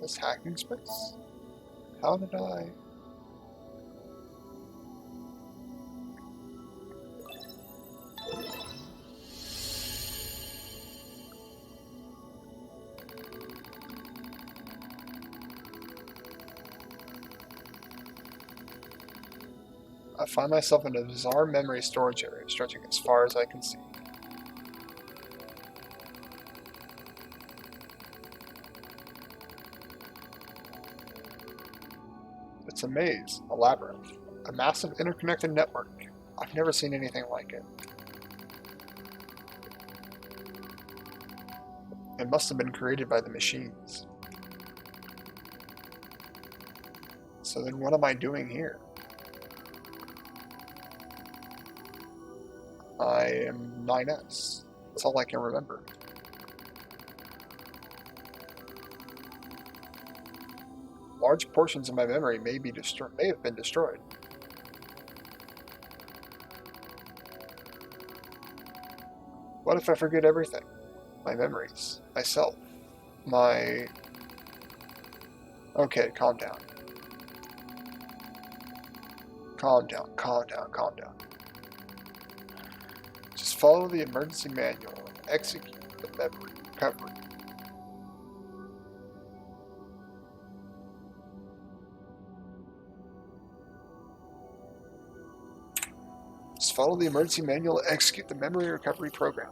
this hacking space? How did I... I find myself in a bizarre memory storage area stretching as far as I can see. It's a maze, a labyrinth, a massive interconnected network. I've never seen anything like it. It must have been created by the machines. So then what am I doing here? I am 9S. That's all I can remember. Large portions of my memory may have been destroyed. What if I forget everything? My memories, myself, my... Okay, calm down. Calm down, calm down, calm down. Just follow the emergency manual and execute the memory recovery. Just follow the emergency manual and execute the memory recovery program.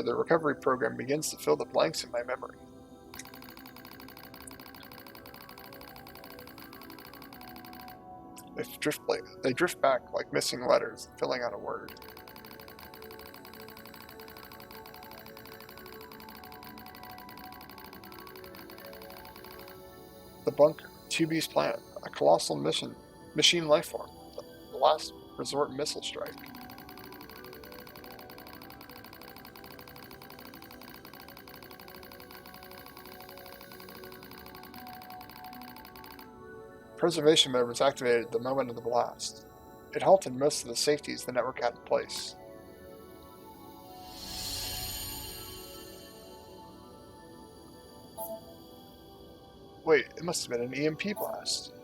The recovery program begins to fill the blanks in my memory. They drift back like missing letters, filling out a word. The bunker, 2B's planet, a colossal machine lifeform, the last resort missile strike. Preservation mode was activated at the moment of the blast. It halted most of the safeties the network had in place. Wait, it must have been an EMP blast.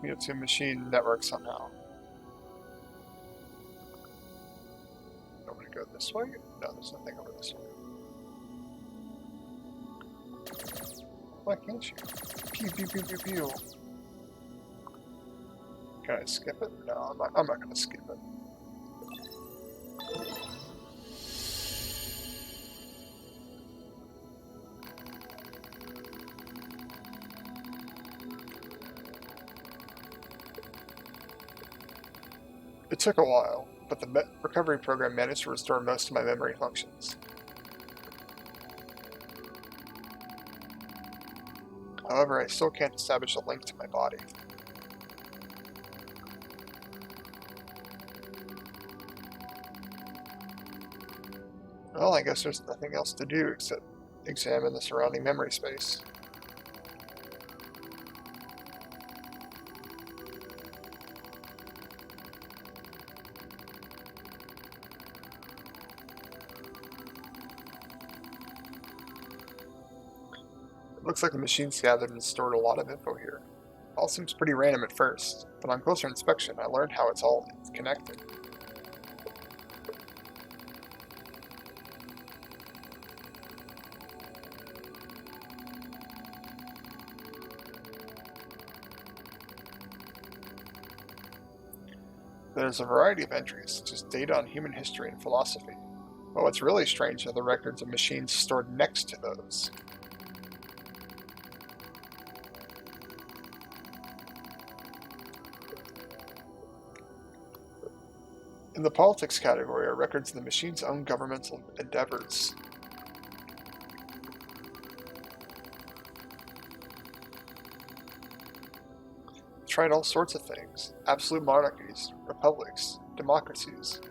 We have to a machine network somehow. I'm gonna go this way? No, there's nothing over this way. Why can't you? Pew pew pew pew pew. Can I skip it? No, I'm not gonna skip it. It took a while, but the recovery program managed to restore most of my memory functions. However, I still can't establish a link to my body. Well, I guess there's nothing else to do except examine the surrounding memory space. It looks like the machines gathered and stored a lot of info here. It all seems pretty random at first, but on closer inspection I learned how it's all connected. There's a variety of entries, such as data on human history and philosophy. But what's really strange are the records of machines stored next to those. In the politics category are records of the machine's own governmental endeavors. Tried all sorts of things: absolute monarchies, republics, democracies.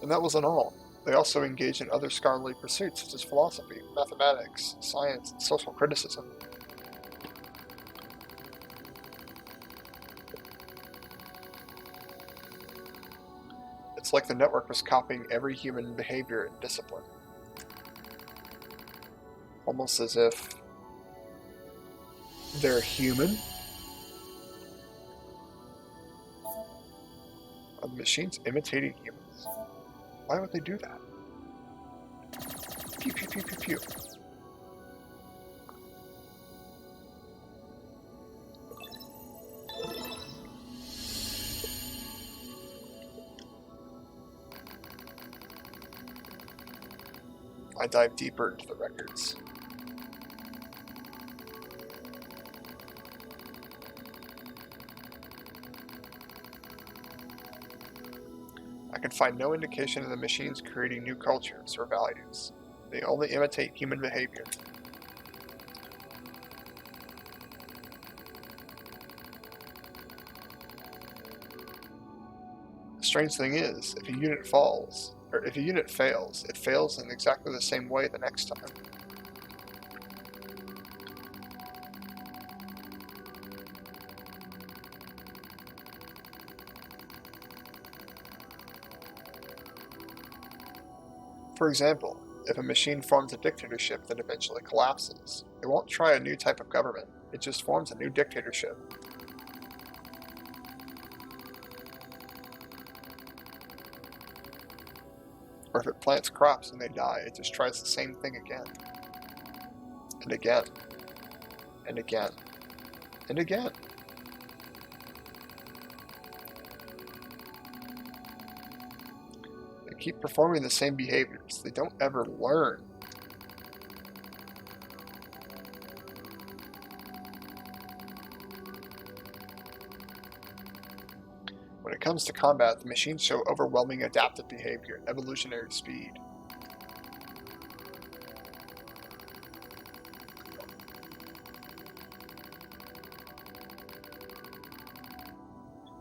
And that wasn't all. They also engage in other scholarly pursuits such as philosophy, mathematics, science, and social criticism. It's like the network was copying every human behavior and discipline. Almost as if they're human. Are the machines imitating humans? Why would they do that? Pew pew pew pew pew. I dive deeper into the records. I can find no indication of the machines creating new cultures or values. They only imitate human behavior. The strange thing is, if a unit fails, it fails in exactly the same way the next time. For example, if a machine forms a dictatorship that eventually collapses, it won't try a new type of government, it just forms a new dictatorship. Or if it plants crops and they die, it just tries the same thing again. And again. And again. And again. They keep performing the same behaviors. They don't ever learn. When it comes to combat, the machines show overwhelming adaptive behavior and evolutionary speed.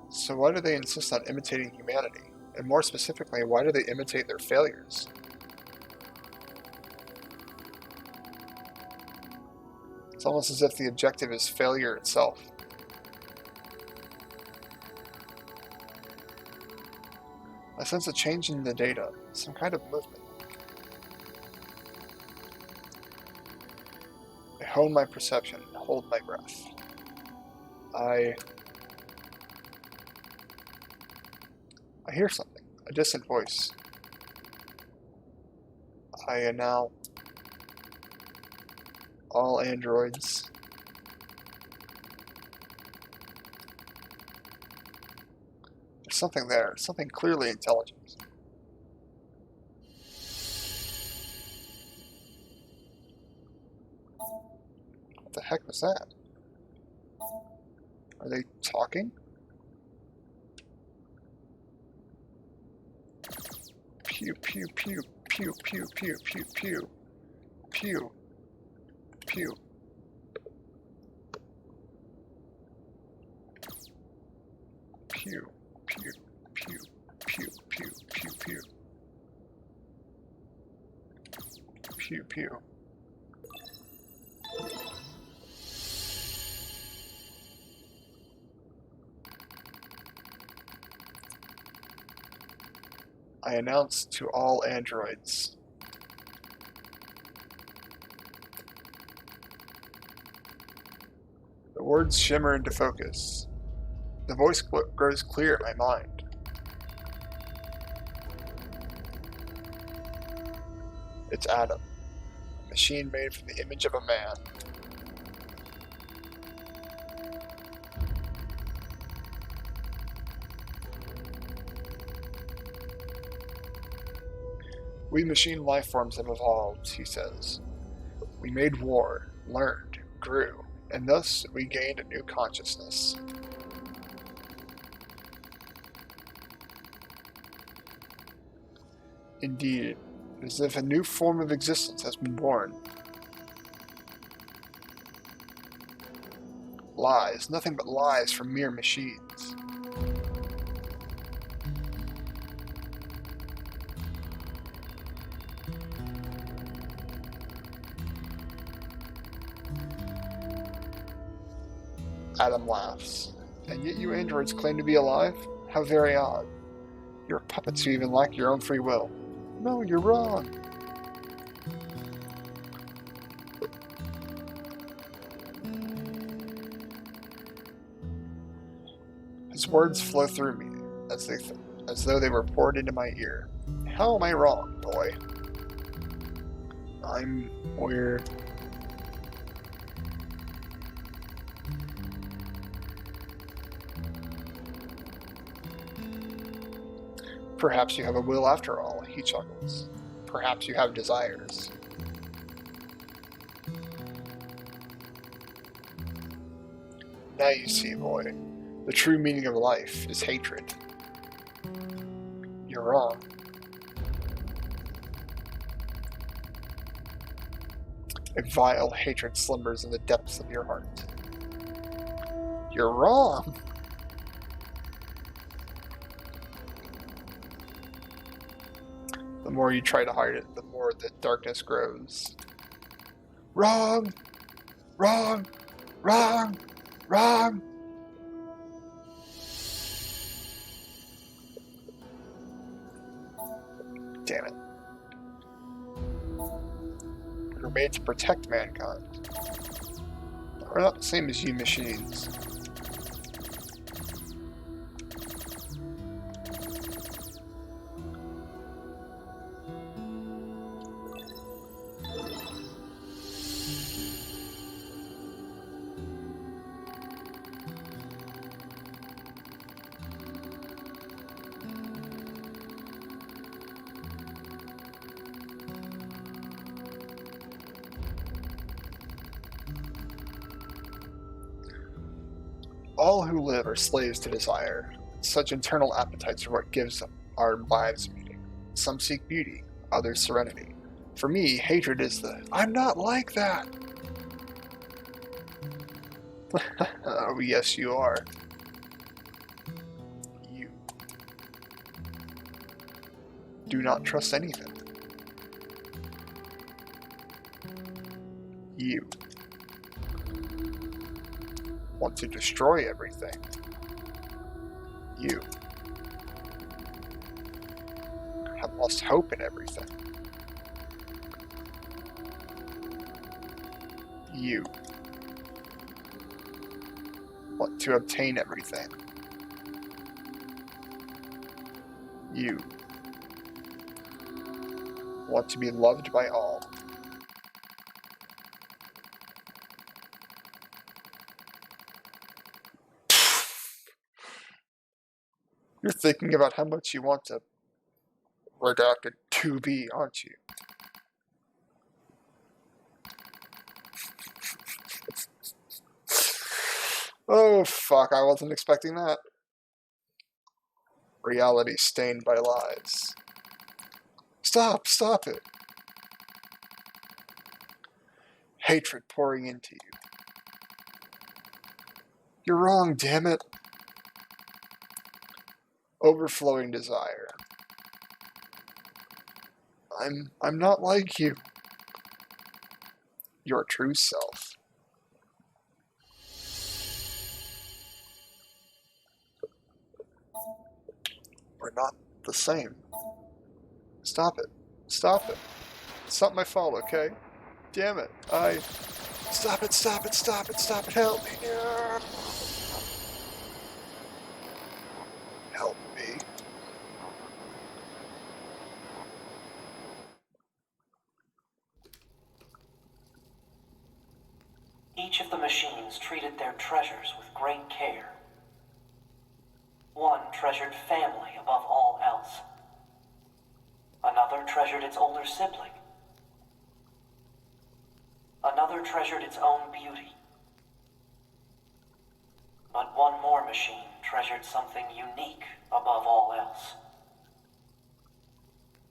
So why do they insist on imitating humanity? And more specifically, why do they imitate their failures? It's almost as if the objective is failure itself. I sense a change in the data, some kind of movement. I hone my perception and hold my breath. I hear something, a distant voice. I am now all androids. There's something there, something clearly intelligent. What the heck was that? Are they talking? Pew, pew, pew, pew, pew, pew, pew, pew, pew, pew. Pew, pew, pew, pew, pew, pew, pew. Pew, pew. I announce to all androids. The words shimmer into focus. The voice grows clear in my mind. It's Adam, a machine made from the image of a man. We machine lifeforms have evolved, he says. We made war, learned, grew, and thus we gained a new consciousness. Indeed, as if a new form of existence has been born. Lies, nothing but lies from mere machines. Adam laughs. And yet you androids claim to be alive? How very odd. You're puppets who even lack your own free will. No, you're wrong. His words flow through me, as though they were poured into my ear. How am I wrong, boy? We're... Perhaps you have a will after all, he chuckles. Perhaps you have desires. Now you see, boy. The true meaning of life is hatred. You're wrong. A vile hatred slumbers in the depths of your heart. You're wrong. The more you try to hide it, the more the darkness grows. Wrong! Wrong! Wrong! Wrong! Damn it. We're made to protect mankind. We're not the same as you machines. All who live are slaves to desire. Such internal appetites are what gives our lives meaning. Some seek beauty, others serenity. For me, hatred is the, I'm not like that! Oh, yes, you are. You. Do not trust anything. You. Want to destroy everything. You. Have lost hope in everything. You. Want to obtain everything. You. Want to be loved by all. You're thinking about how much you want to redacted 2B, aren't you? Oh, fuck, I wasn't expecting that. Reality stained by lies. Stop it. Hatred pouring into you. You're wrong, damn it. Overflowing desire. I'm not like you. Your true self. We're not the same. Stop it. Stop it. It's not my fault, okay? Damn it. Stop it, help me. Help me. Each of the machines treated their treasures with great care. One treasured family above all else. Another treasured its older sibling. Another treasured its own beauty. But one more machine treasured something unique above all else.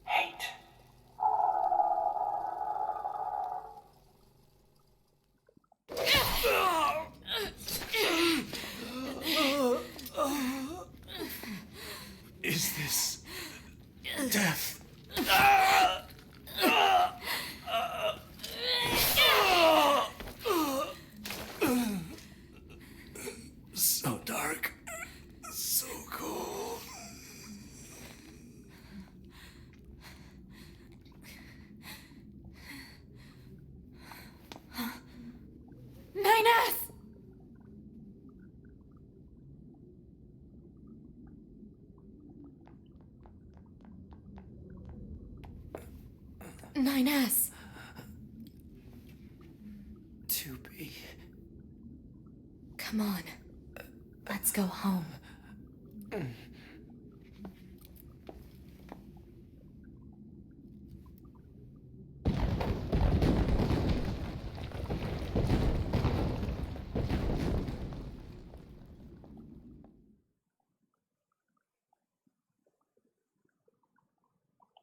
Hate. Is this death? 9S. 2B. Come on. Let's go home.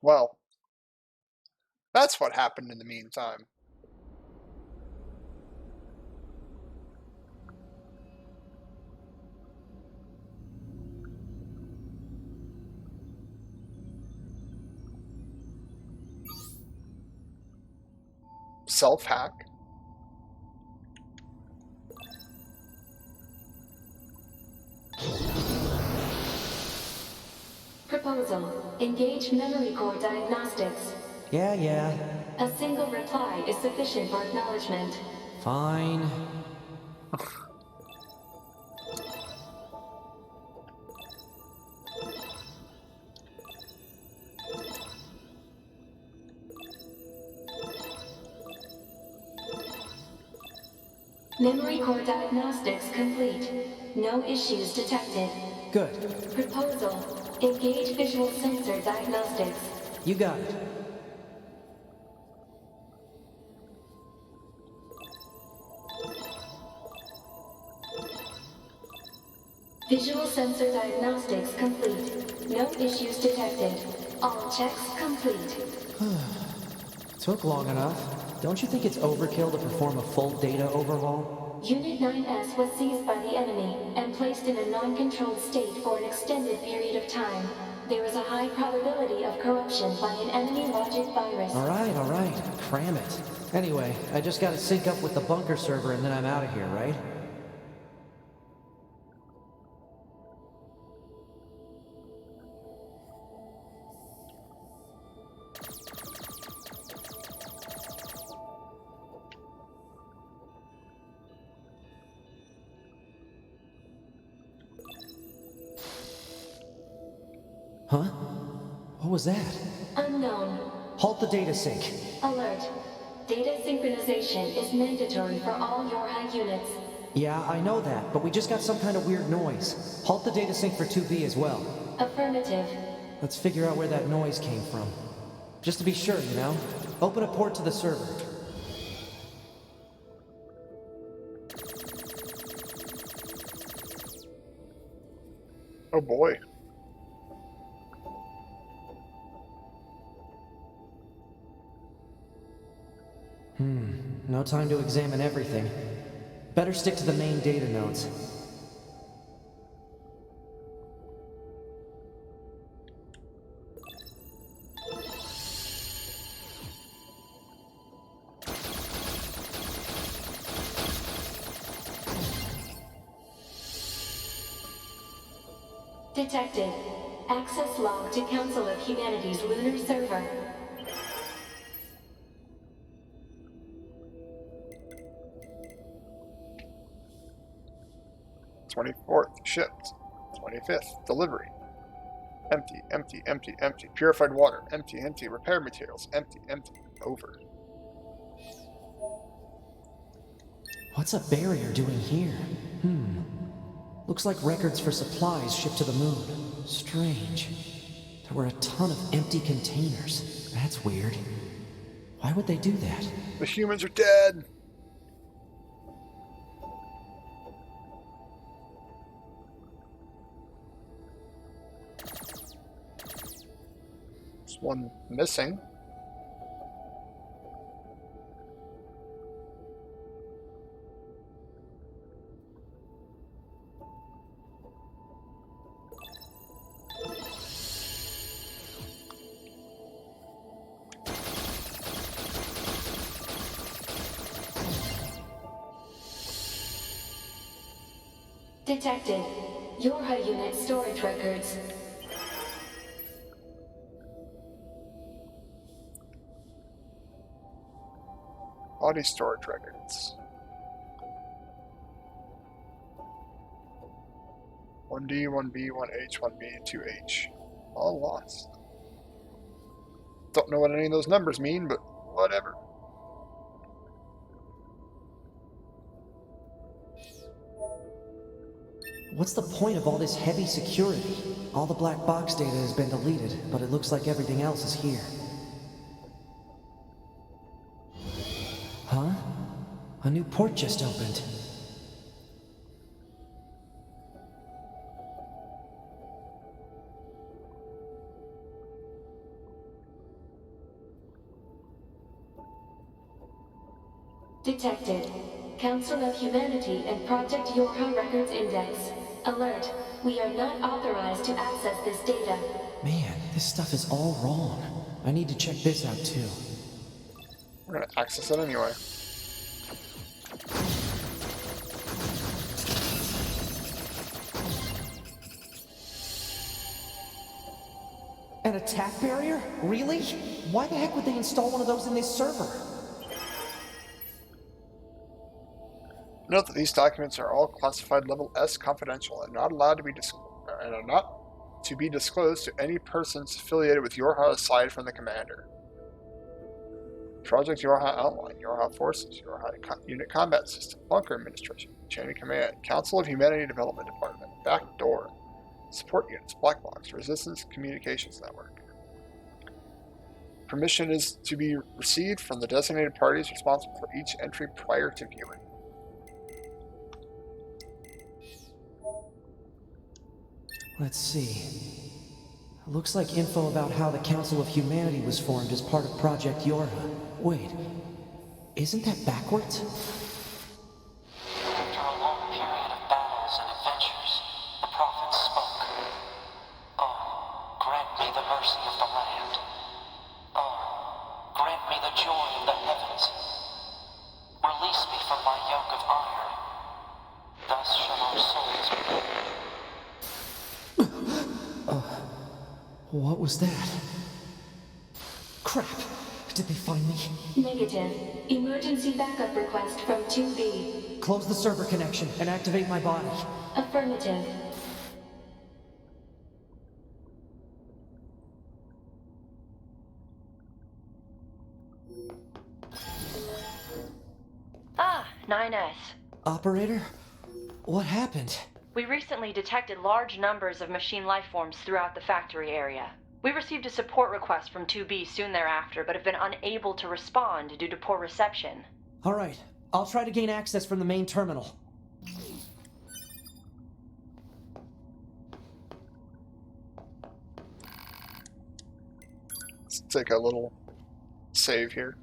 Well, that's what happened in the meantime. Self-hack. Proposal. Engage memory core diagnostics. Yeah. A single reply is sufficient for acknowledgement. Fine. Memory core diagnostics complete. No issues detected. Good. Proposal. Engage visual sensor diagnostics. You got it. Visual sensor diagnostics complete. No issues detected. All checks complete. Took long enough. Don't you think it's overkill to perform a full data overhaul? Unit 9S was seized by the enemy and placed in a non-controlled state for an extended period of time. There is a high probability of corruption by an enemy logic virus. All right. Cram it. Anyway, I just gotta sync up with the bunker server and then I'm out of here, right? Huh? What was that? Unknown. Halt the data sync. Alert. Data synchronization is mandatory for all YORHA units. Yeah, I know that, but we just got some kind of weird noise. Halt the data sync for 2B as well. Affirmative. Let's figure out where that noise came from. Just to be sure, you know? Open a port to the server. Oh boy. No time to examine everything. Better stick to the main data nodes. Detected. Access log to Council of Humanity's lunar server. 24th, shipped. 25th, delivery. Empty, empty, empty, empty. Purified water, empty, empty. Repair materials, empty, empty. Over. What's a barrier doing here? Looks like records for supplies shipped to the moon. Strange. There were a ton of empty containers. That's weird. Why would they do that? The humans are dead! There's one missing. Detected. YORHA unit storage records. Body storage records. 1D, 1B, 1H, 1B, 2H. All lost. Don't know what any of those numbers mean, but whatever. What's the point of all this heavy security? All the black box data has been deleted, but it looks like everything else is here. Huh? A new port just opened. Detected. Council of Humanity and Project Yorha Records Index. Alert. We are not authorized to access this data. Man, this stuff is all wrong. I need to check this out too. We're gonna access it anyway. An attack barrier? Really? Why the heck would they install one of those in this server? Note that these documents are all classified level S confidential and not allowed to be and are not to be disclosed to any persons affiliated with Yorha aside from the commander. Project Yorha outline, Yorha forces, Yorha unit combat system, bunker administration, chain of command, Council of Humanity Development Department, back door, support units, black box, resistance communications network. Permission is to be received from the designated parties responsible for each entry prior to viewing. Let's see. Looks like info about how the Council of Humanity was formed as part of Project Yorha. Wait, isn't that backwards? After a long period of battles and adventures, the prophets spoke. Oh, grant me the mercy of the land. Oh, grant me the joy of the heavens. Release me from my yoke of iron. Thus shall our souls be. What was that? Crap! Did they find me? Negative. Emergency backup request from 2B. Close the server connection and activate my body. Affirmative. Ah, 9S. Operator? What happened? We recently detected large numbers of machine life forms throughout the factory area. We received a support request from 2B soon thereafter, but have been unable to respond due to poor reception. Alright, I'll try to gain access from the main terminal. Let's take a little save here.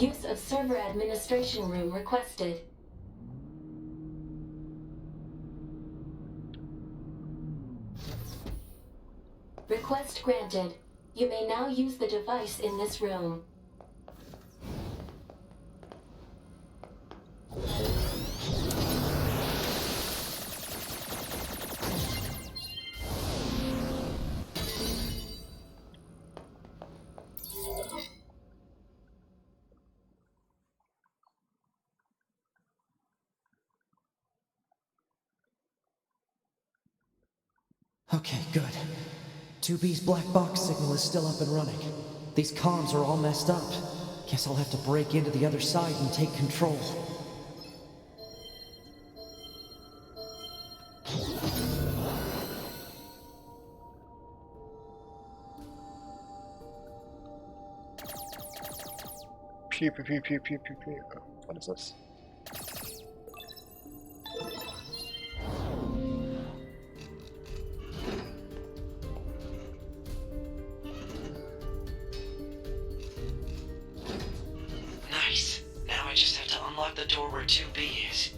Use of server administration room requested. Request granted. You may now use the device in this room. Okay, good. 2B's black box signal is still up and running. These comms are all messed up. Guess I'll have to break into the other side and take control. Pew, pew, pew, pew, pew, pew, pew. What is this? Nice. Now I just have to unlock the door where 2B is.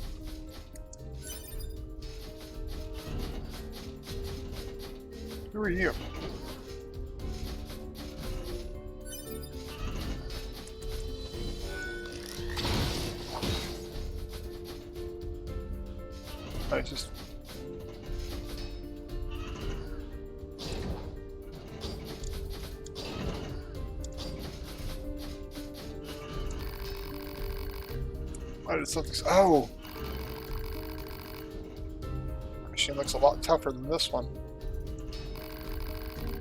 Who are you? I just... Why did something... Oh! The machine looks a lot tougher than this one.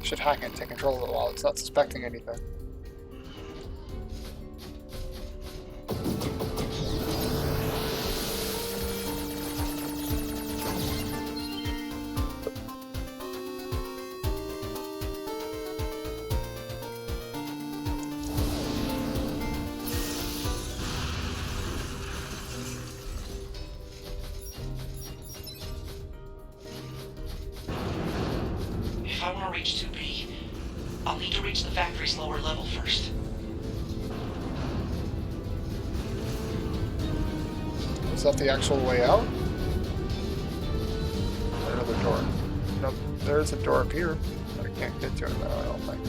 Should hack it and take control of it while it's not suspecting anything. If I want to reach 2B, I'll need to reach the factory's lower level first. Is that the actual way out? Or another door? Nope, there's a door up here. But I can't get to it now, I don't think.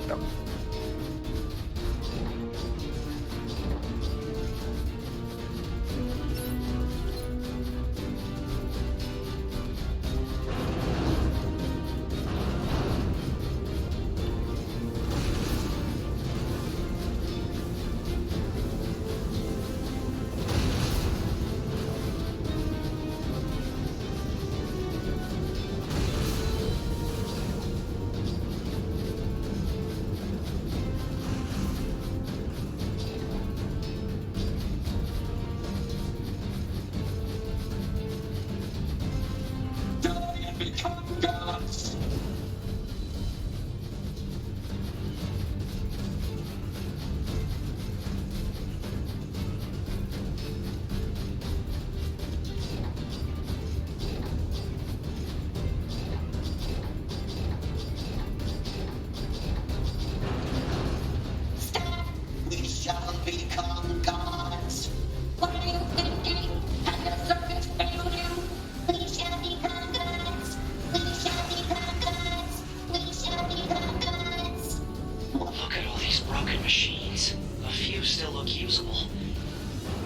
Nope.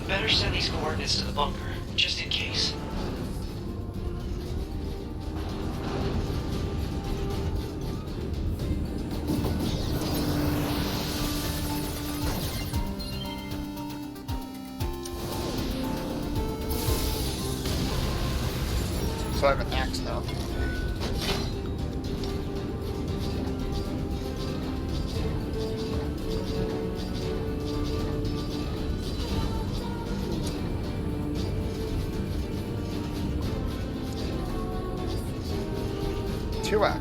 Better send these coordinates to the bunker, just in case. So I have an axe now. Two axe.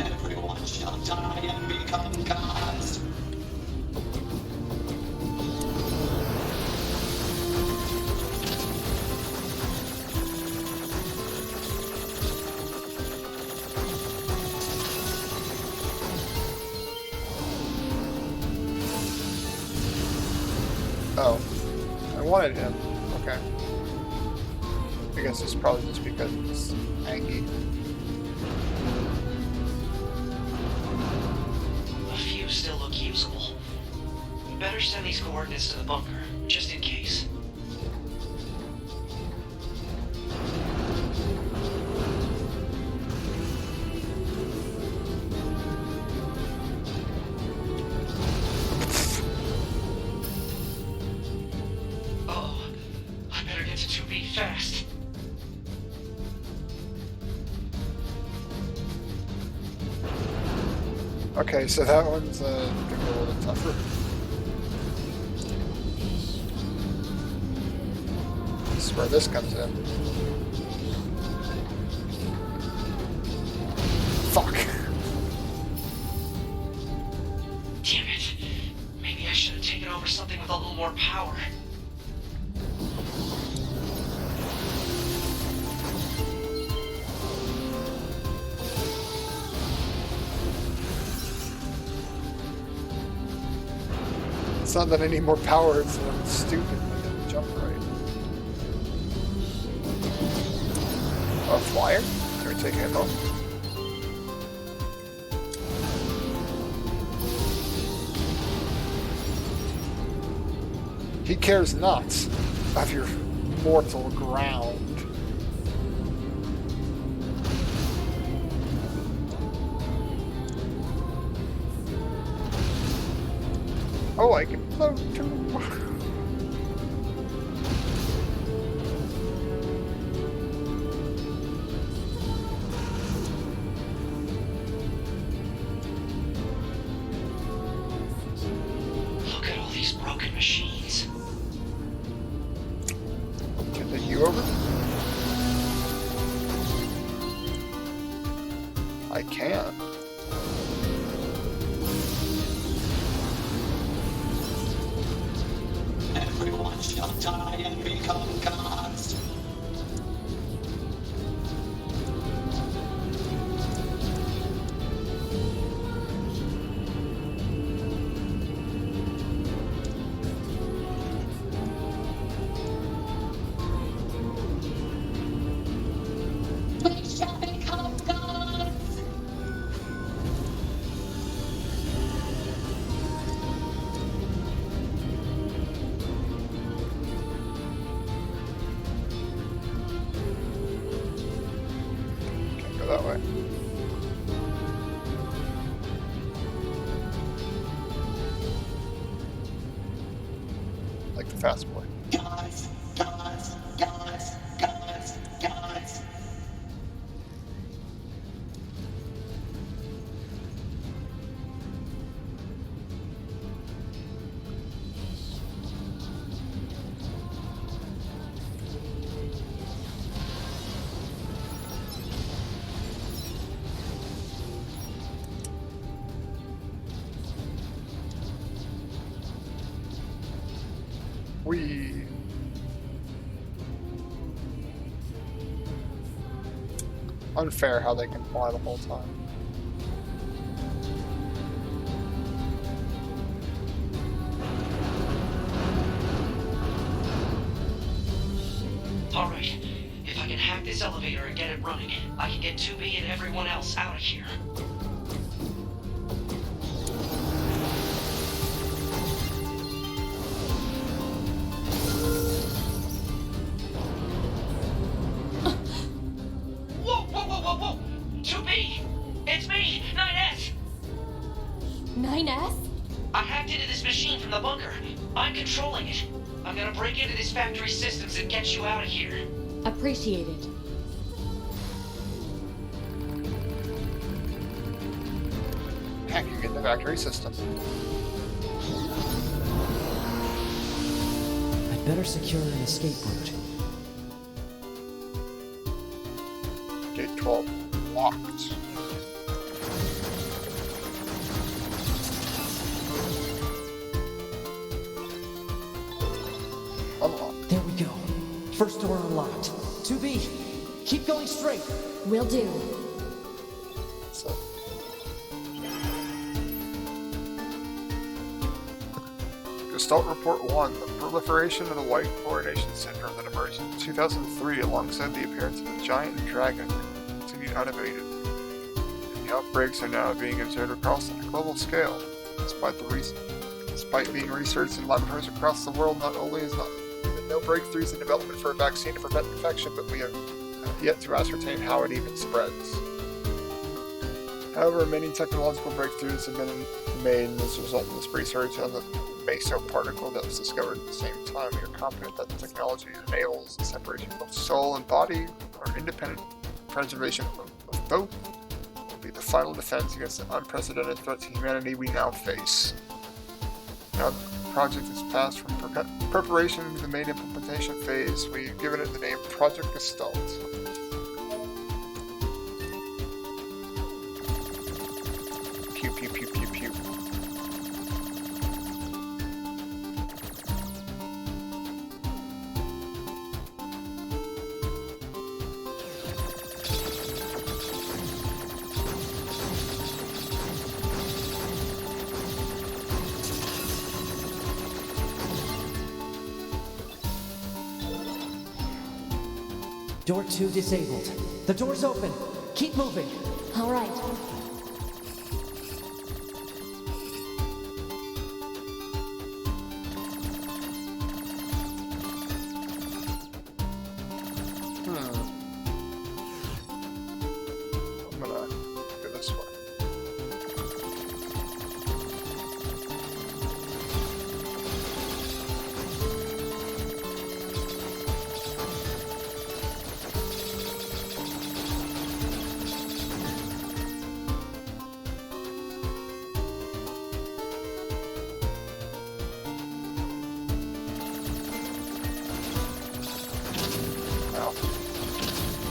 Everyone shall die and become gods. Oh, I wanted him. Okay. I guess it's probably just because it's Angie. A few still look usable. Better send these coordinates to the bunker, just in case. Uh-oh. I better get to 2B fast. Okay, so that one's gonna be a little tougher. This is where this comes in. Fuck. Damn it. Maybe I should have taken over something with a little more power. It's not that I need more power, it's that I'm stupid and I didn't jump right. A flyer? Can we take him up? He cares not of your mortal ground. Oh, I can float too. Look at all these broken machines. Can I take you over? I can. Everyone shall die and become gods. We shall become gods. Can't go that way. Like the fast boy. Gods, gods, gods, gods, gods. We. Unfair how they can fly the whole time. Alright, if I can hack this elevator and get it running, I can get 2B and everyone else out of here. Whoa, whoa, whoa, whoa, whoa! 2B! It's me, 9S! 9S? I hacked into this machine from the bunker. I'm controlling it. I'm gonna break into this factory's systems and get you out of here. Appreciated. Hacking in the factory system. I'd better secure an escape route. Gate 12 locked. Unlocked. There we go. First door unlocked. 2B, keep going straight. Will do. So. Gestalt Report 1. The proliferation of the white fluoridation syndrome that emerged in 2003 alongside the appearance of a giant dragon continued unabated. And the outbreaks are now being observed across on a global scale. Despite being researched in laboratories across the world, not only is no breakthroughs in development for a vaccine to prevent infection, but we have yet to ascertain how it even spreads. However, many technological breakthroughs have been made as a result of this research on the mesoparticle that was discovered at the same time. We are confident that the technology enables the separation of soul and body, or independent preservation of both, will be the final defense against the unprecedented threat to humanity we now face. Now that the project has passed from preparation to the main implementation phase, we've given it the name Project Gestalt. Pew pew pew pew pew. Door 2 disabled. The door's open. Keep moving. All right. I'm gonna go this way.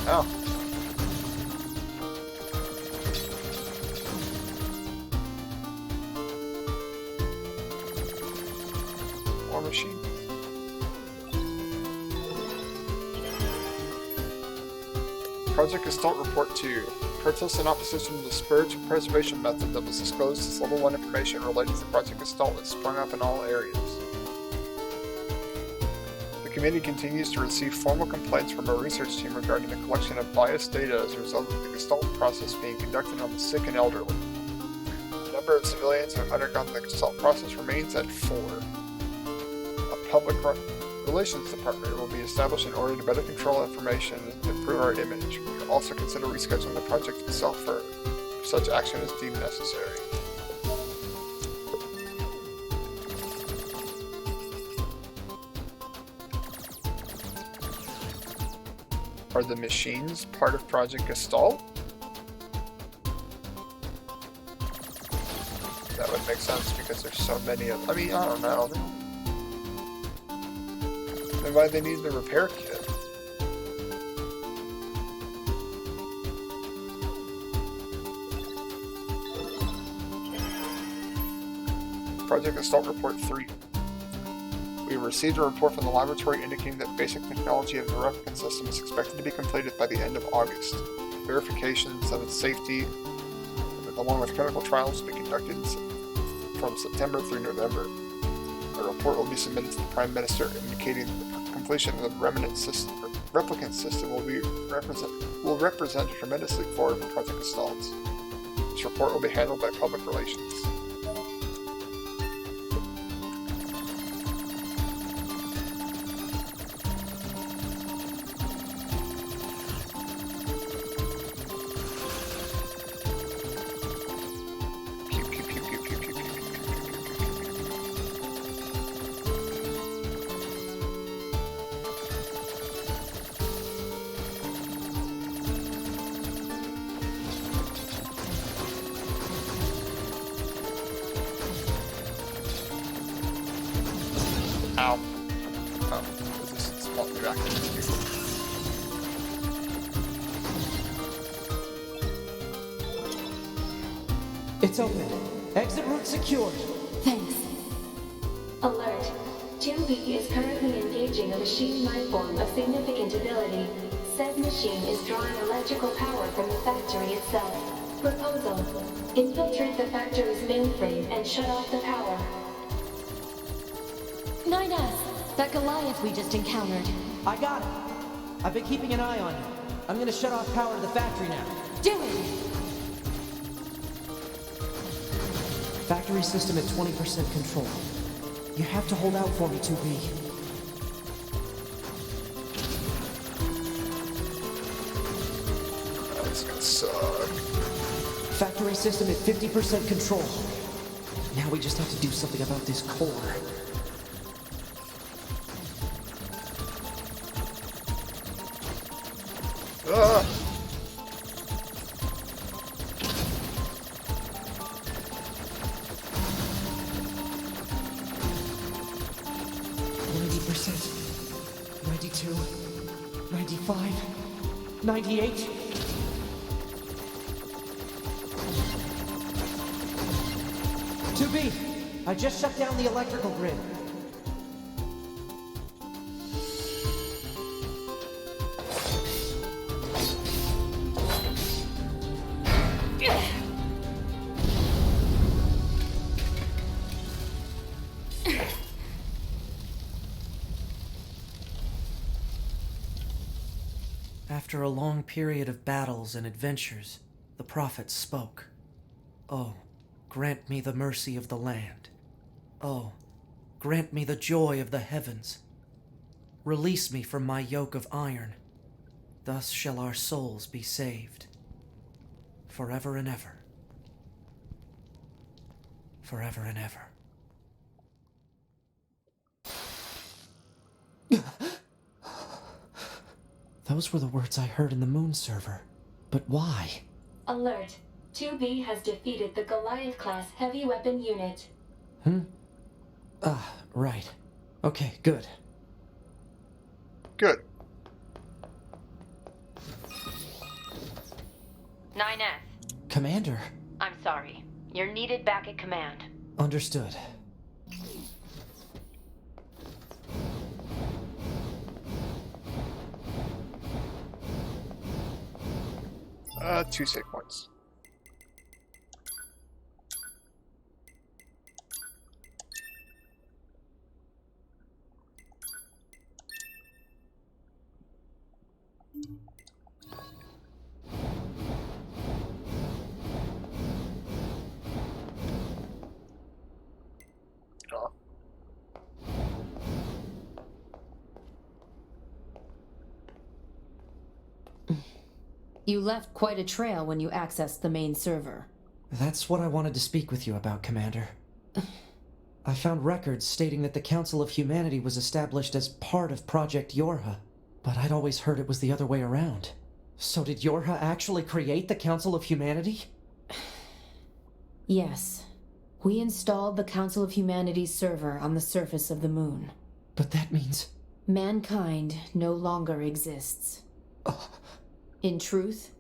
Oh. War machine. Project Gestalt Report 2. Protest in opposition to the spiritual preservation method that was disclosed as Level 1 information related to Project Gestalt has sprung up in all areas. The committee continues to receive formal complaints from our research team regarding the collection of biased data as a result of the Gestalt process being conducted on the sick and elderly. The number of civilians who have undergone the Gestalt process remains at 4. A public relations department will be established in order to better control information and improve our image. We will also consider rescheduling the project itself for such action as deemed necessary. Are the machines part of Project Gestalt? That would make sense because there's so many of them. I mean, I don't know. Then why do they need the repair kit? Project Gestalt Report 3. We received a report from the laboratory indicating that basic technology of the replicant system is expected to be completed by the end of August. Verifications of its safety, along with clinical trials, will be conducted from September through November. A report will be submitted to the Prime Minister indicating that the completion of the replicant system will represent a tremendous leap forward for Project Gestalt. This report will be handled by Public Relations. Ow. Oh, this is what we're actually doing. It's open. Exit route secured. Thanks. Alert. 2B is currently engaging a machine lifeform of significant ability. Said machine is drawing electrical power from the factory itself. Proposal. Infiltrate the factory's mainframe and shut off the power. 9S, that Goliath we just encountered. I got it. I've been keeping an eye on you. I'm gonna shut off power to the factory now. Do it! Factory system at 20% control. You have to hold out for me, 2B. That's gonna suck. Factory system at 50% control. Now we just have to do something about this core. Ah! %, 92, 95, 98. To B, I just shut down the electrical grid. After a long period of battles and adventures, the prophet spoke. Oh, grant me the mercy of the land. Oh, grant me the joy of the heavens. Release me from my yoke of iron. Thus shall our souls be saved. Forever and ever. Forever and ever. Those were the words I heard in the moon server. But why? Alert. 2B has defeated the Goliath-class heavy weapon unit. Right. Okay, good. Good. 9S. Commander. I'm sorry. You're needed back at command. Understood. Two save points. Draw. You left quite a trail when you accessed the main server. That's what I wanted to speak with you about, Commander. I found records stating that the Council of Humanity was established as part of Project Yorha, but I'd always heard it was the other way around. So did Yorha actually create the Council of Humanity? Yes. We installed the Council of Humanity's server on the surface of the moon. But that means... Mankind no longer exists. In truth,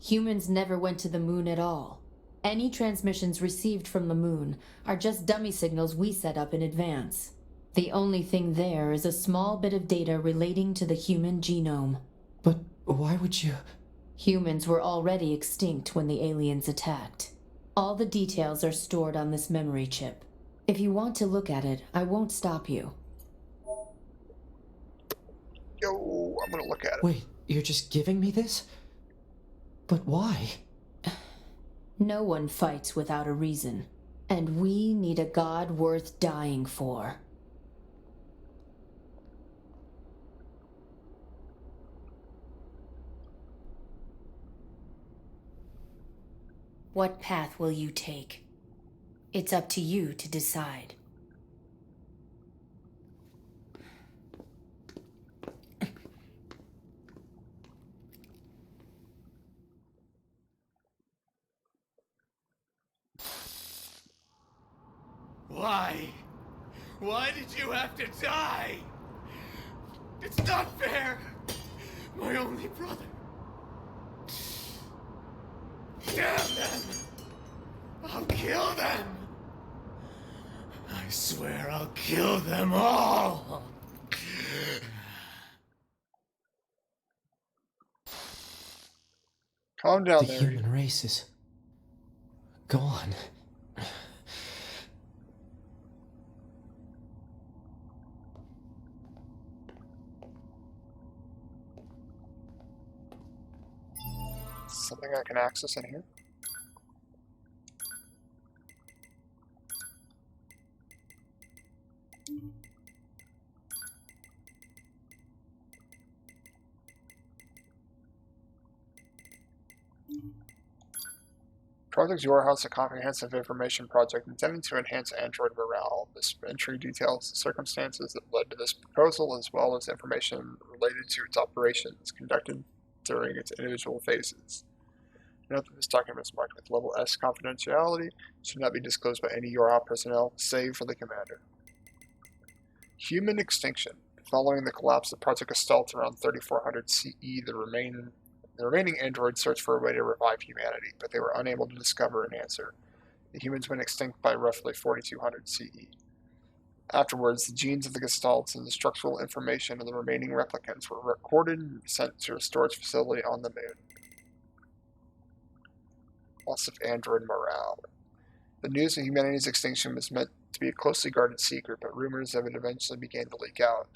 humans never went to the moon at all. Any transmissions received from the moon are just dummy signals we set up in advance. The only thing there is a small bit of data relating to the human genome. But why would you... Humans were already extinct when the aliens attacked. All the details are stored on this memory chip. If you want to look at it, I won't stop you. Yo, I'm gonna look at it. Wait, you're just giving me this? But why? No one fights without a reason. And we need a god worth dying for. What path will you take? It's up to you to decide. Why? Why did you have to die? It's not fair! My only brother. Damn them! I'll kill them! I swear I'll kill them all! Calm down The there. human race is... gone. Something I can access in here. Project Yorha is a comprehensive information project intended to enhance android morale. This entry details the circumstances that led to this proposal, as well as information related to its operations conducted during its individual phases. Note that this document is marked with level S confidentiality, should not be disclosed by any Yorha personnel, save for the commander. Human extinction. Following the collapse of Project Gestalt around 3400 CE, the remaining androids searched for a way to revive humanity, but they were unable to discover an answer. The humans went extinct by roughly 4200 CE. Afterwards, the genes of the Gestalts and the structural information of the remaining replicants were recorded and sent to a storage facility on the moon. Loss of android morale. The news of humanity's extinction was meant to be a closely guarded secret, but rumors of it eventually began to leak out.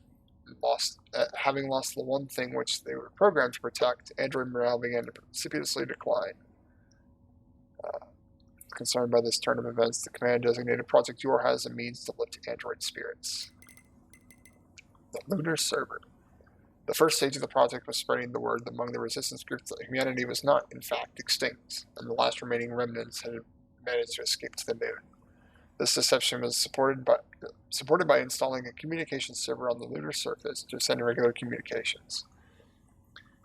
having lost the one thing which they were programmed to protect, android morale began to precipitously decline. Concerned by this turn of events, the command designated Project Yor as a means to lift android spirits. The lunar server. The first stage of the project was spreading the word among the resistance groups that humanity was not, in fact, extinct, and the last remaining remnants had managed to escape to the moon. This deception was supported by installing a communications server on the lunar surface to send regular communications.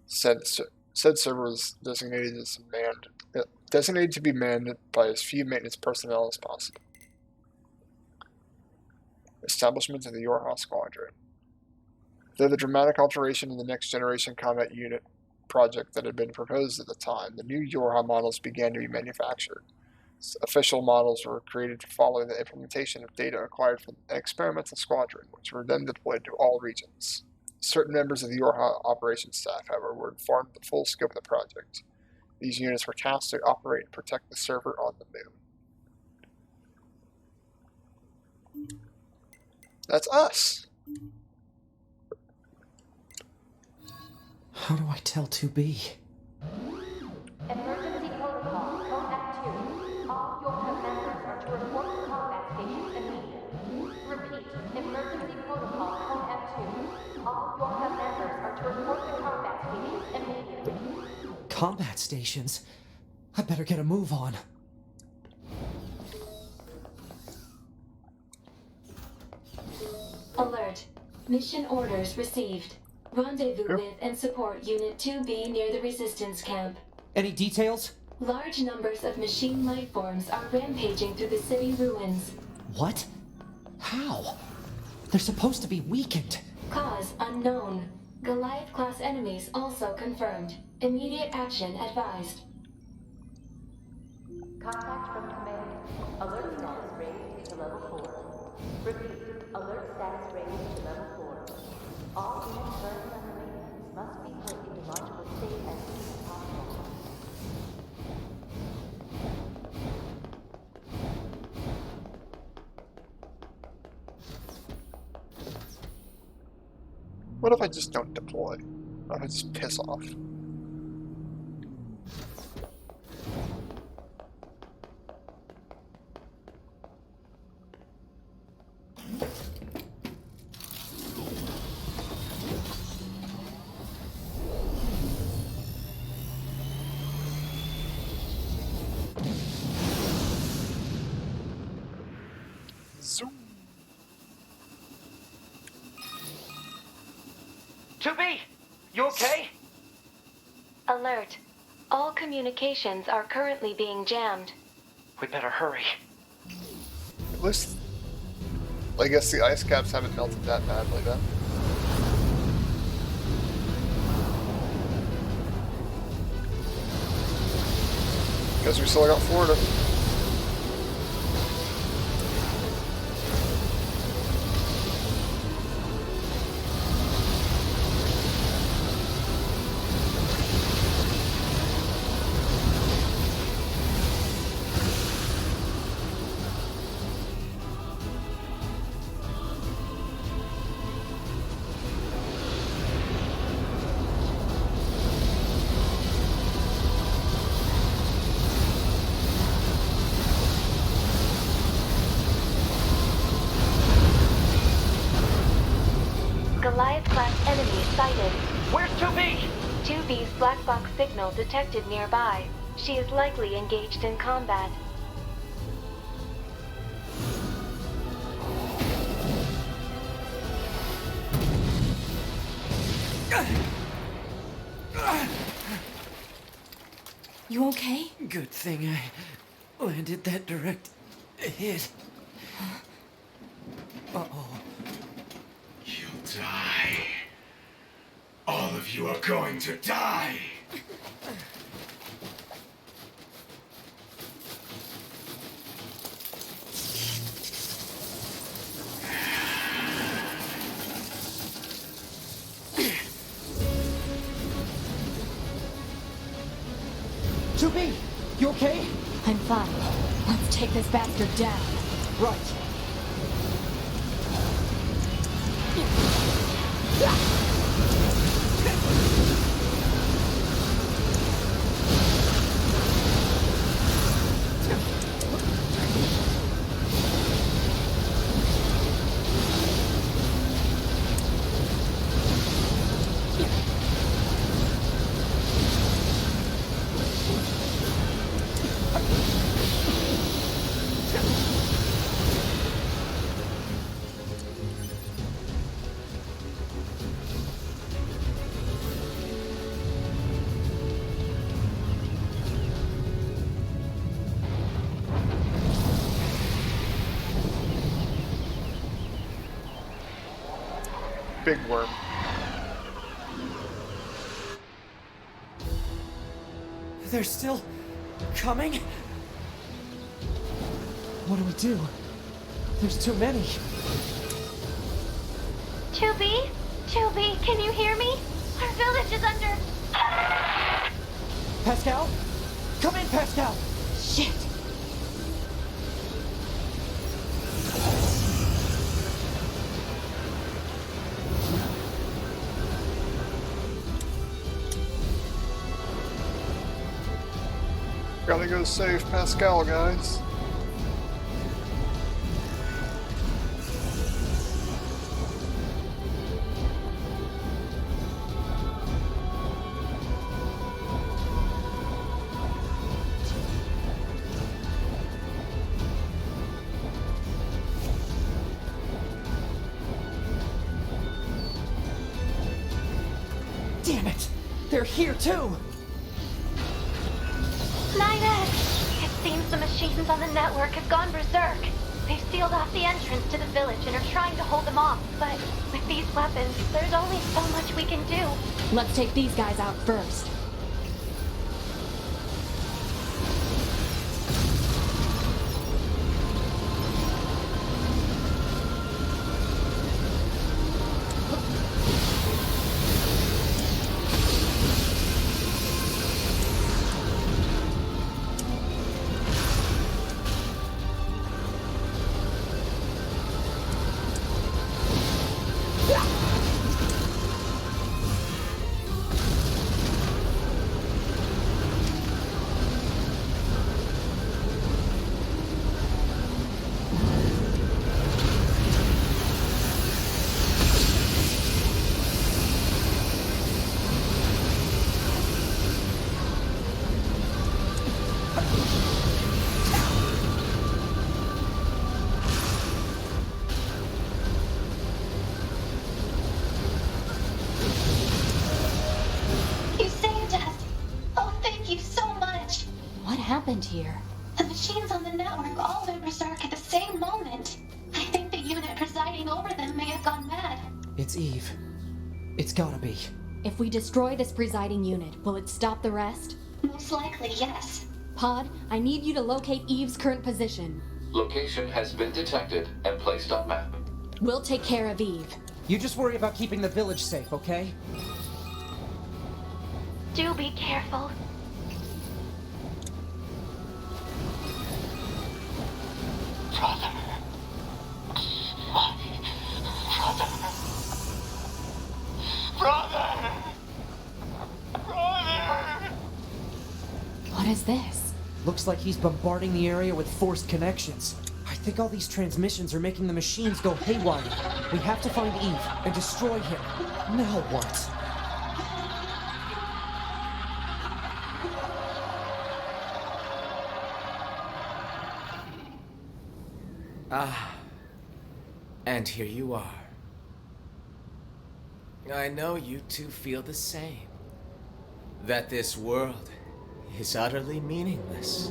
Said server was designated to be manned by as few maintenance personnel as possible. Establishment of the Yorha Squadron. Though the dramatic alteration in the next generation combat unit project that had been proposed at the time, the new Yorha models began to be manufactured. Official models were created to follow the implementation of data acquired from an experimental squadron, which were then deployed to all regions. Certain members of the Yorha operations staff, however, were informed of the full scope of the project. These units were tasked to operate and protect the server on the moon. That's us! How do I tell 2B? Emergency protocol, code F2. All Yorha members are to report to combat stations immediately. Repeat, emergency protocol, code F2. All Yorha members are to report to combat stations immediately. Combat stations? I better get a move on. Alert. Mission orders received. Rendezvous with and support Unit 2B near the resistance camp. Any details? Large numbers of machine life forms are rampaging through the city ruins. What? How? They're supposed to be weakened. Cause unknown. Goliath-class enemies also confirmed. Immediate action advised. Contact from command. Alert status raised to level 4. Repeat, alert status raised to level 4. All units currently under maintenance must be put into logical state as soon as possible. What if I just don't deploy? What if I just piss off? Zoom. 2B, you okay? Alert. All communications are currently being jammed. We better hurry. At least, I guess the ice caps haven't melted that badly then. Guess we still got Florida. Goliath-class enemy sighted. Where's 2B? 2B's black box signal detected nearby. She is likely engaged in combat. You okay? Good thing I landed that direct hit. Uh-oh. You'll die. All of you are going to die. You okay? I'm fine. Let's take this bastard down. Right. Big worm. They're still coming? What do we do? There's too many. 2B? 2B, can you hear me? Our village is under... Pascal? Come in, Pascal! Shit! Gotta go save Pascal, guys. Damn it! They're here too! NieR! It seems the machines on the network have gone berserk. They've sealed off the entrance to the village and are trying to hold them off, but with these weapons, there's only so much we can do. Let's take these guys out first. You saved us. Oh, thank you so much. What happened here? The machines on the network all went berserk at the same moment. I think the unit presiding over them may have gone mad. It's Eve. It's gotta be. If we destroy this presiding unit, will it stop the rest? Most likely, yes. Pod, I need you to locate Eve's current position. Location has been detected and placed on map. We'll take care of Eve. You just worry about keeping the village safe, okay? Do be careful. Brother. Brother. What is this? Looks like he's bombarding the area with forced connections. I think all these transmissions are making the machines go haywire. We have to find Eve and destroy him. Now what? And here you are. I know you two feel the same. That this world is utterly meaningless.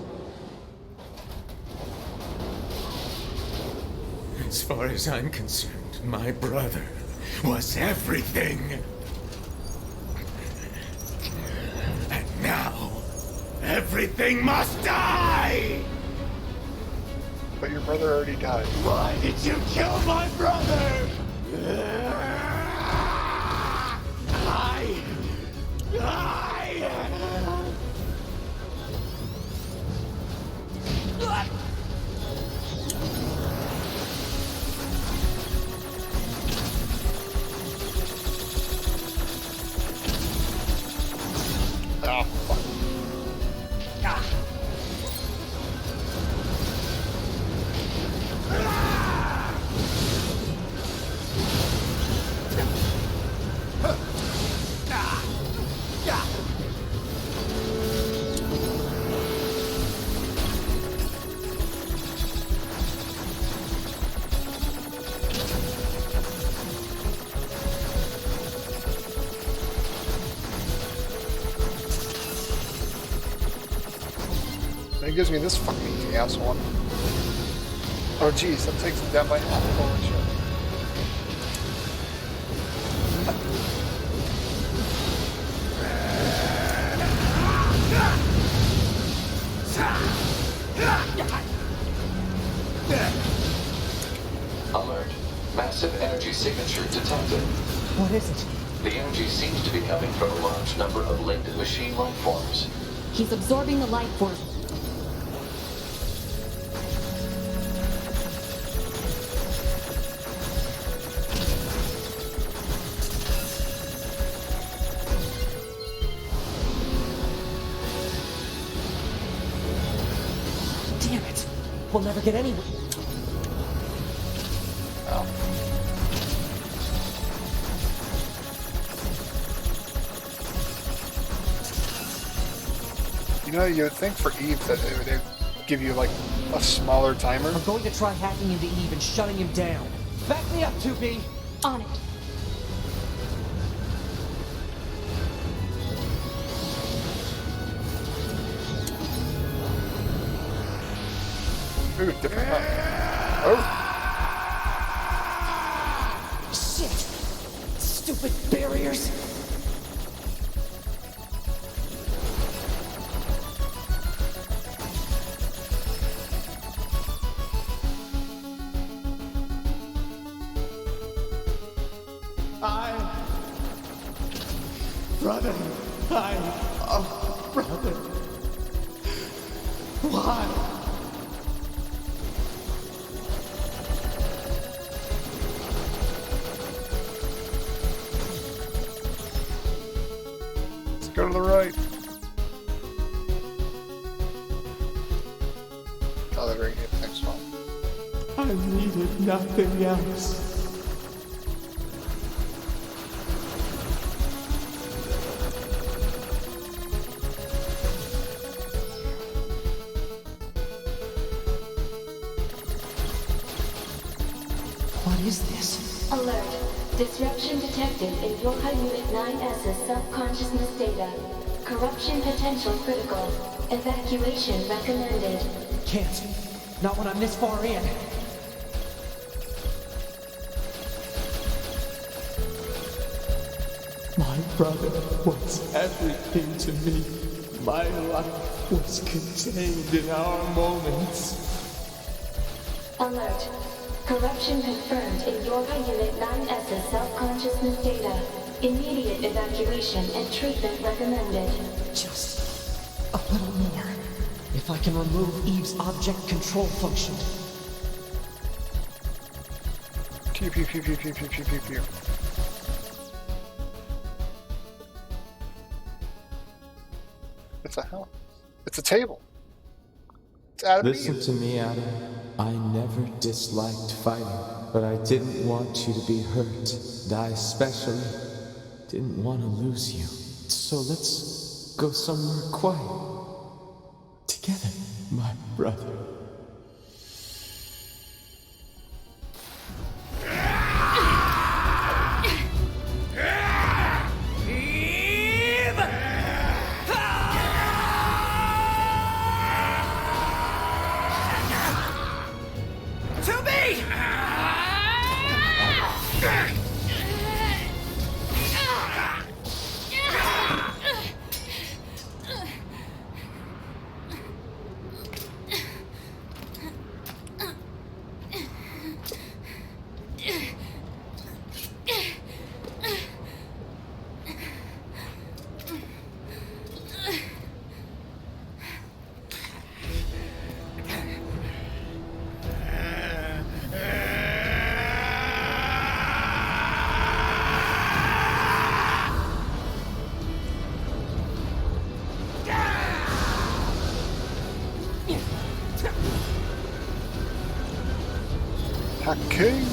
As far as I'm concerned, my brother was everything. And now, everything must die! But your brother already died. Why did you kill my brother? And it gives me this fucking easy ass one. Oh geez, that takes it down by half. Holy shit. Alert. Massive energy signature detected. What is it? The energy seems to be coming from a large number of linked machine life forms. He's absorbing the life force. Damn it! We'll never get anywhere. Oh. You know, you would think for Eve that they would give you like a smaller timer. I'm going to try hacking into Eve and shutting him down. Back me up, 2B! On it. Ooh, different one. Oh, Shit! Stupid barriers! Brother, brother. Why? let's go to the right. Oh, they're bringing it next one. I needed nothing else. What is this? Alert. Disruption detected in Yorha Unit 9S's subconsciousness data. Corruption potential critical. Evacuation recommended. Can't. Not when I'm this far in. My brother was everything to me. My life was contained in our moments. Alert. Corruption confirmed in Yorha Unit 9S's self-consciousness data. Immediate evacuation and treatment recommended. Just a little more. If I can remove Eve's object control function. Pew pew pew pew pew pew pew pew pew. What the hell? It's a table. It's Adam. Listen to me, Adam. I never disliked fighting, but I didn't want you to be hurt. And I especially didn't want to lose you. So let's go somewhere quiet. Together, my brother. Hacking.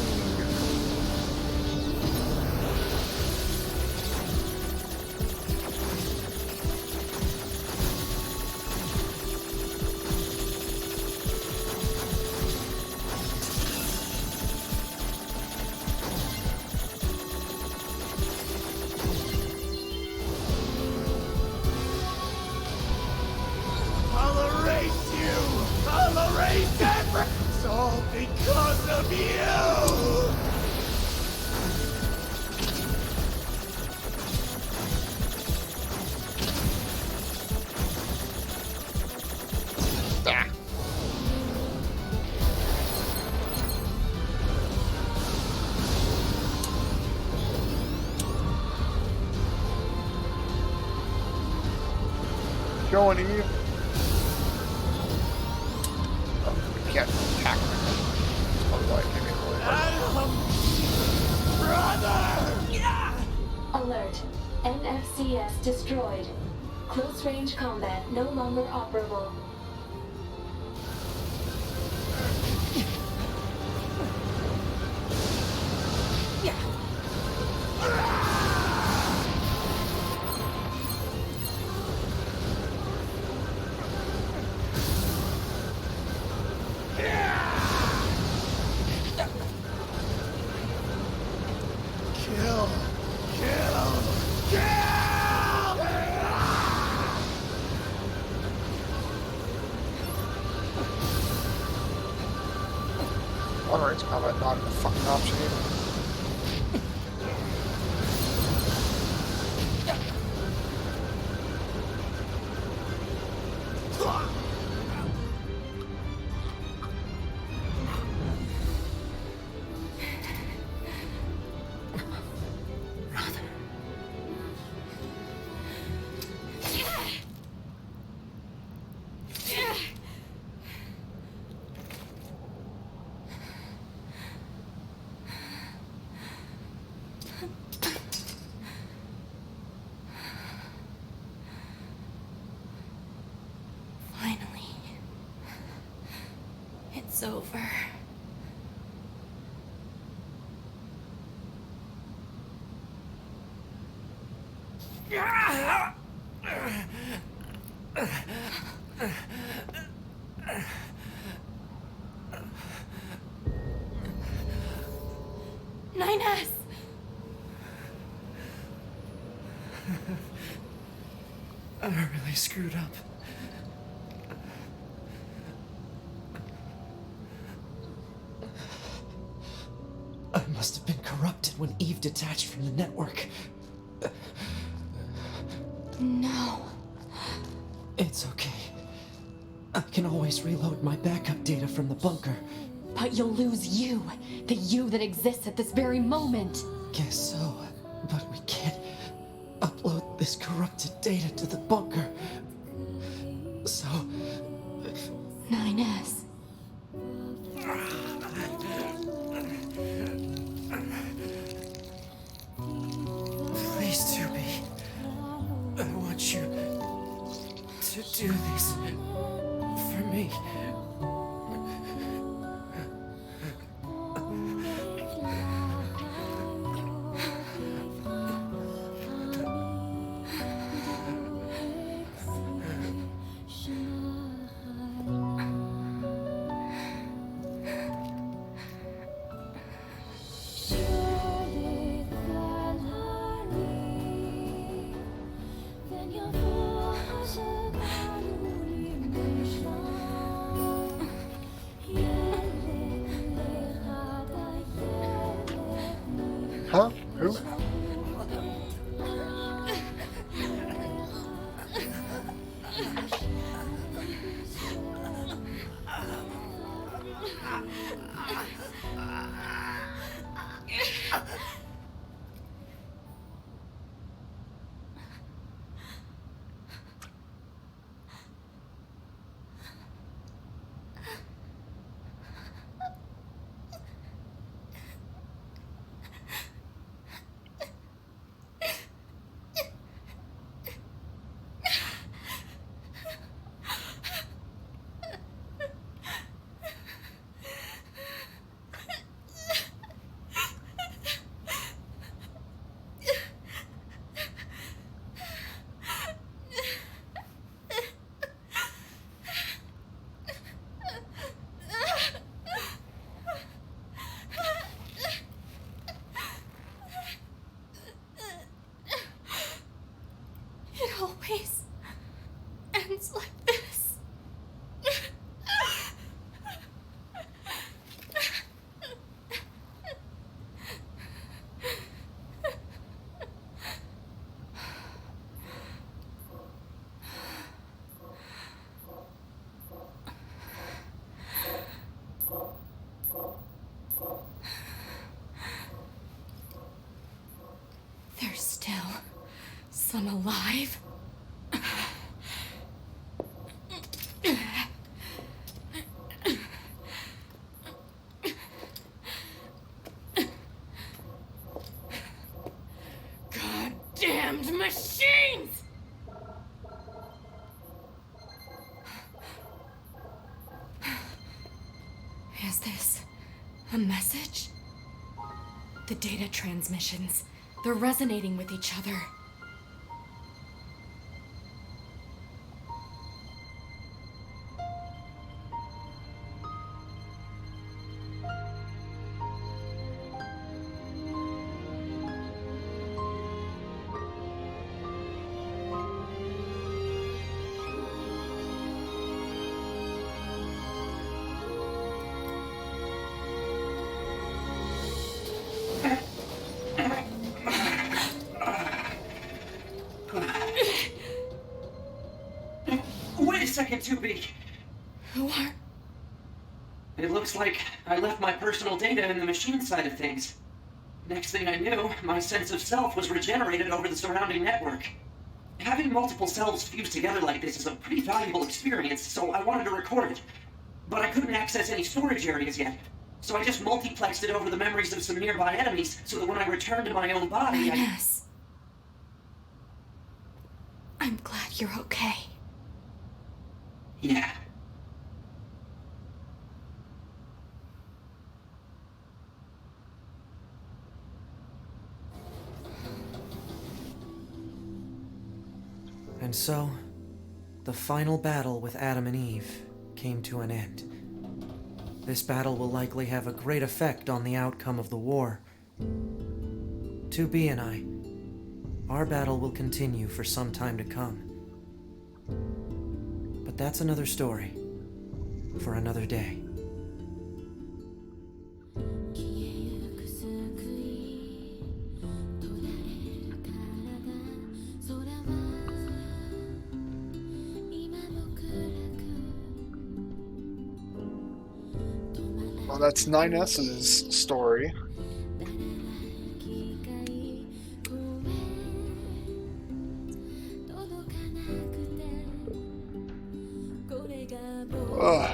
I'll erase you! on, Eve. Oh, we can't attack them. Otherwise, they get really hard. Alert. NFCS destroyed. Close range combat no longer operable. Long-range combat not a fucking option either. Finally. It's over. Nines! I really screwed up. I must have been corrupted when Eve detached from the network. No. It's okay. I can always reload my backup data from the bunker. But you'll lose you. The you that exists at this very moment. Guess so. But we can't upload this corrupted data to the bunker. So... 9S. Please, Tubi. I want you to do this for me. Huh? Who? It always ends like this. There's still some alive. Is this a message? The data transmissions, they're resonating with each other. Wait a second, 2B. Who are... It looks like I left my personal data in the machine side of things. Next thing I knew, my sense of self was regenerated over the surrounding network. Having multiple selves fused together like this is a pretty valuable experience, so I wanted to record it. But I couldn't access any storage areas yet, so I just multiplexed it over the memories of some nearby enemies so that when I returned to my own body, Ines. I'm glad you're okay. Yeah. And so, the final battle with Adam and Eve came to an end. This battle will likely have a great effect on the outcome of the war. 2B and I, our battle will continue for some time to come. But that's another story, for another day. Well, that's 9S's story. Ugh.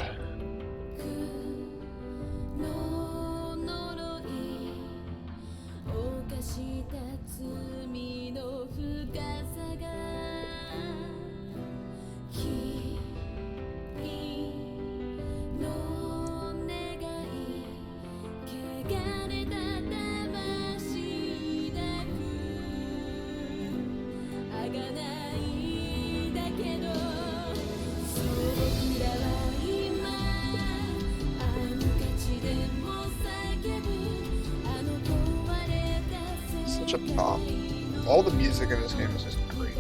Such a bop. All the music in this game is just great.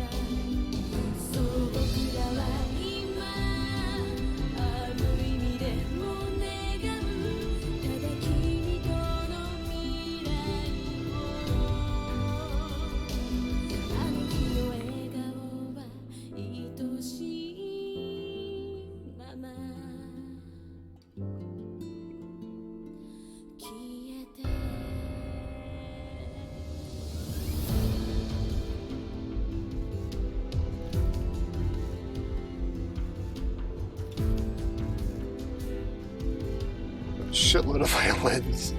Shitload of violins.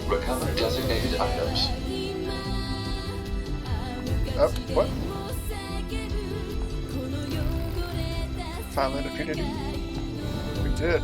Recover designated items. What? Finally defeated him? We did.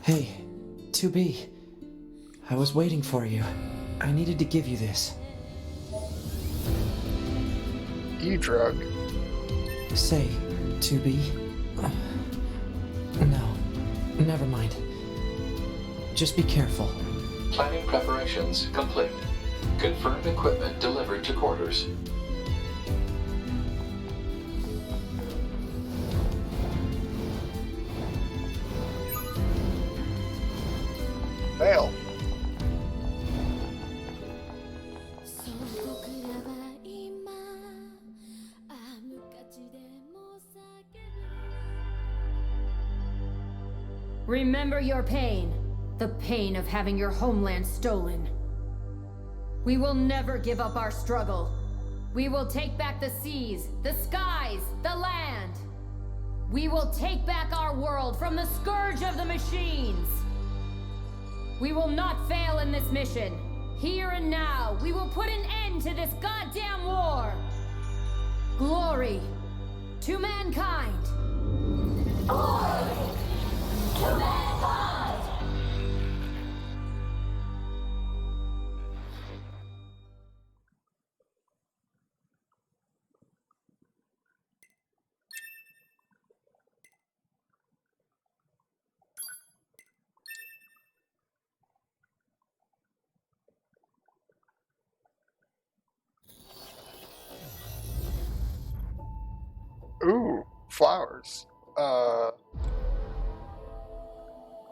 Hey, 2B. I was waiting for you. I needed to give you this. E-drug? Say, 2B. No, never mind. Just be careful. Planning preparations complete. Confirmed equipment delivered to quarters. Fail. Remember your pain. The pain of having your homeland stolen. We will never give up our struggle. We will take back the seas, the skies, the land. We will take back our world from the scourge of the machines. We will not fail in this mission. Here and now, we will put an end to this goddamn war. Glory to mankind. Glory to mankind. Ooh, flowers.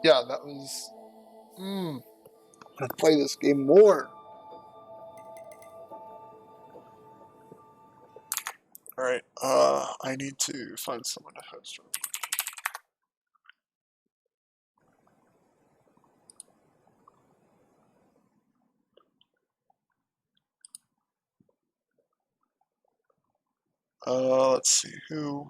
Yeah, that was... I'm gonna play this game more. Alright, I need to find someone to host. Let's see, who?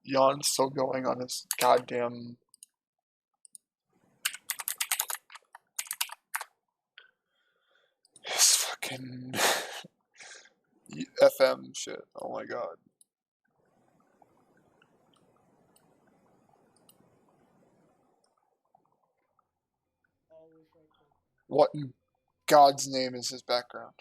Jan's still going on his goddamn... his fucking... FM shit, oh my god. What in God's name is his background?